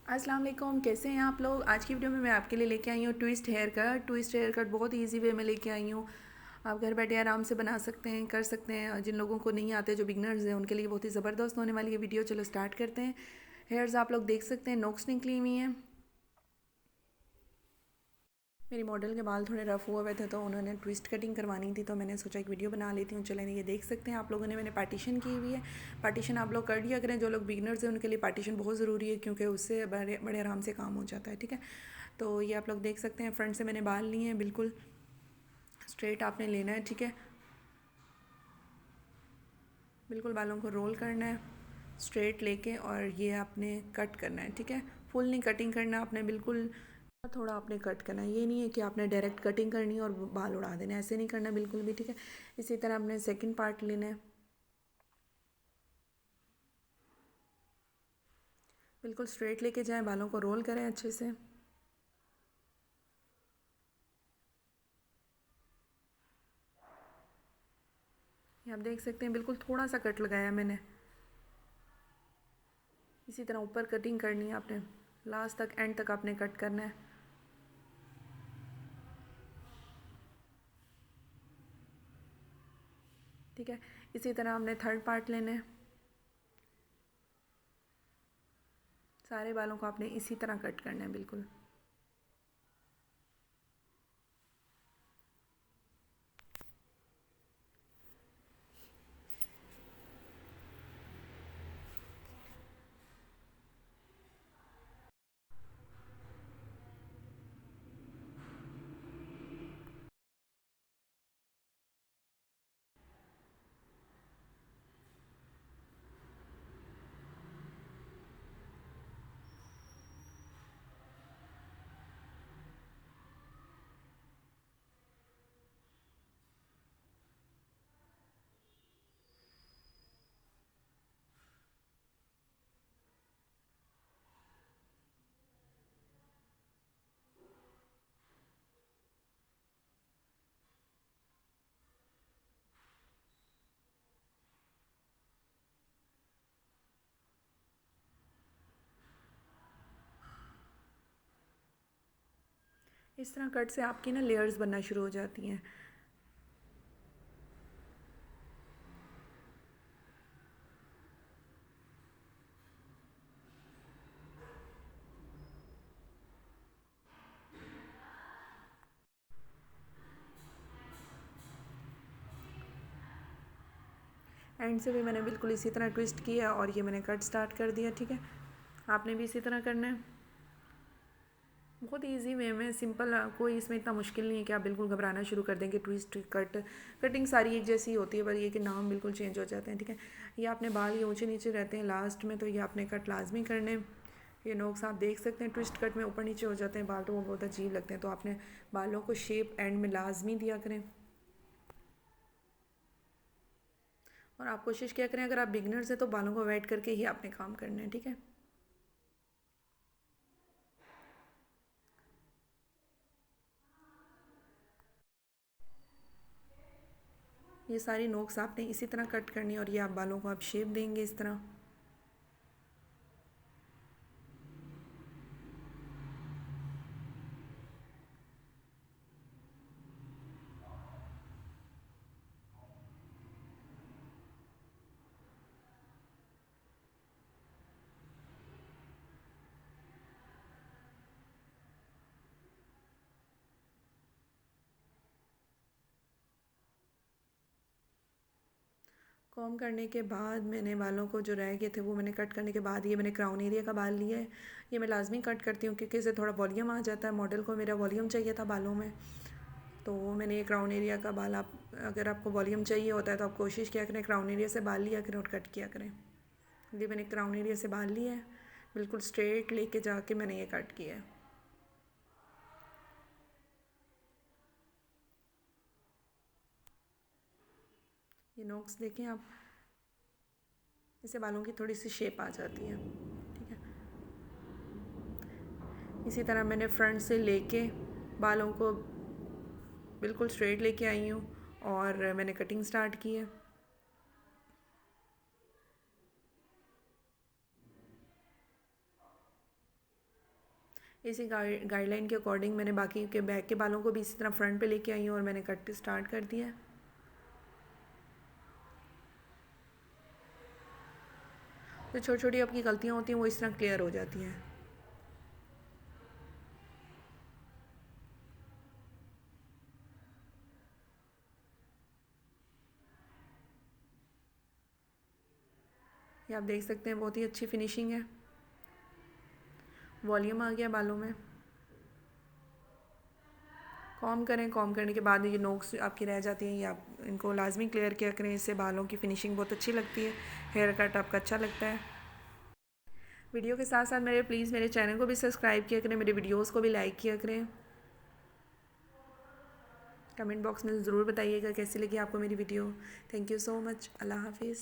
अस्सलाम वालेकुम, कैसे हैं आप लोग। आज की वीडियो में मैं आपके लिए लेके आई हूँ ट्विस्ट हेयर कट बहुत ही ईजी वे में लेके आई हूँ। आप घर बैठे आराम से बना सकते हैं, कर सकते हैं। और जिन लोगों को नहीं आते, जो बिगनर्स हैं, उनके लिए बहुत ही ज़बरदस्त होने वाली ये वीडियो। चलो स्टार्ट करते हैं। हेयर्स आप लोग देख सकते हैं, नोक्स निकली हुई हैं। मेरी मॉडल के बाल थोड़े रफ़ हुए थे, तो उन्होंने ट्विस्ट कटिंग करवानी थी, तो मैंने सोचा एक वीडियो बना लेती हूँ। चलें, ये देख सकते हैं आप लोगों ने, मैंने पार्टीशन की हुई है। पार्टीशन आप लोग कर लिया करें। जो लोग बिगनर्स हैं उनके लिए पार्टीशन बहुत ज़रूरी है, क्योंकि उससे बड़े बड़े आराम से काम हो जाता है। ठीक है, तो ये आप लोग देख सकते हैं, फ्रंट से मैंने बाल लिए हैं, बिल्कुल स्ट्रेट आपने लेना है। ठीक है, बिल्कुल बालों को रोल करना है स्ट्रेट लेके, और ये आपने कट करना है। ठीक है, फुल नहीं कटिंग करना आपने, बिल्कुल थोड़ा आपने कट करना है। ये नहीं है कि आपने डायरेक्ट कटिंग करनी है और बाल उड़ा देना है, ऐसे नहीं करना बिल्कुल भी। ठीक है, इसी तरह आपने सेकंड पार्ट लेना है, बिल्कुल स्ट्रेट लेके जाएं, बालों को रोल करें अच्छे से। ये आप देख सकते हैं, बिल्कुल थोड़ा सा कट लगाया मैंने। इसी तरह ऊपर कटिंग करनी है आपने, लास्ट तक, एंड तक आपने कट करना है। ठीक है, इसी तरह हमने थर्ड पार्ट लेना है। सारे बालों को आपने इसी तरह कट करना है, बिल्कुल। इस तरह कट से आपकी ना लेयर्स बनना शुरू हो जाती हैं। एंड से भी मैंने बिल्कुल इसी तरह ट्विस्ट किया और ये मैंने कट स्टार्ट कर दिया। ठीक है, आपने भी इसी तरह करना है। बहुत इजी वे में, सिंपल, कोई इसमें इतना मुश्किल नहीं है कि आप बिल्कुल घबराना शुरू कर देंगे। ट्विस्ट कट कटिंग सारी एक जैसी होती है, पर ये कि नाम बिल्कुल चेंज हो जाते हैं। ठीक है, ये आपने बाल ये ऊंचे नीचे रहते हैं लास्ट में, तो ये आपने कट लाजमी करने। ये नोक्स आप देख सकते हैं, ट्विस्ट कट में ऊपर नीचे हो जाते हैं बाल, तो वो बहुत अजीब लगते हैं। तो आपने बालों को शेप एंड में लाजमी दिया करें, और आप कोशिश क्या करें, अगर आप बिगनर्स हैं तो बालों को वेट करके ही आपने काम करना है। ठीक है, ये सारी नोक्स आपने इसी तरह कट करनी है, और ये आप बालों को आप शेप देंगे इस तरह। कॉम करने के बाद मैंने बालों को जो रह गए थे वो मैंने कट करने के बाद, ये मैंने क्राउन एरिया का बाल लिया है। ये मैं लाजमी कट करती हूँ, क्योंकि इससे थोड़ा वॉल्यूम आ जाता है। मॉडल को मेरा वॉल्यूम चाहिए था बालों में, तो मैंने ये क्राउन एरिया का बाल, आप अगर आपको वॉल्यूम चाहिए होता है तो आप कोशिश किया करें क्राउन एरिया से बाल लिया करें और कट किया करें। ये मैंने क्राउन एरिया से बाल लिया है, बिल्कुल स्ट्रेट लेके जाके मैंने ये कट किया है। ये नोक्स देखें आप, इससे बालों की थोड़ी सी शेप आ जाती है। ठीक है, इसी तरह मैंने फ्रंट से लेके बालों को बिल्कुल स्ट्रेट लेके आई हूँ, और मैंने कटिंग स्टार्ट की है। इसी गाइडलाइन के अकॉर्डिंग मैंने बाकी के बैक के बालों को भी इसी तरह फ्रंट पे लेके आई हूँ और मैंने कट स्टार्ट कर दिया है। जो छोटी छोटी आपकी गलतियाँ होती हैं वो इस तरह क्लियर हो जाती हैं। ये आप देख सकते हैं बहुत ही अच्छी फिनिशिंग है, वॉल्यूम आ गया बालों में। कॉम करें, कॉम करने के बाद ये नोक्स आपकी रह जाती हैं, ये आप इनको लाजमी क्लियर किया करें, इससे बालों की फिनिशिंग बहुत अच्छी लगती है, हेयर कट आपका अच्छा लगता है। वीडियो के साथ साथ प्लीज़ मेरे चैनल को भी सब्सक्राइब किया करें, मेरे वीडियोस को भी लाइक किया करें। कमेंट बॉक्स में ज़रूर बताइएगा कैसी लगी आपको मेरी video. Thank you so much. अल्लाह हाफिज़।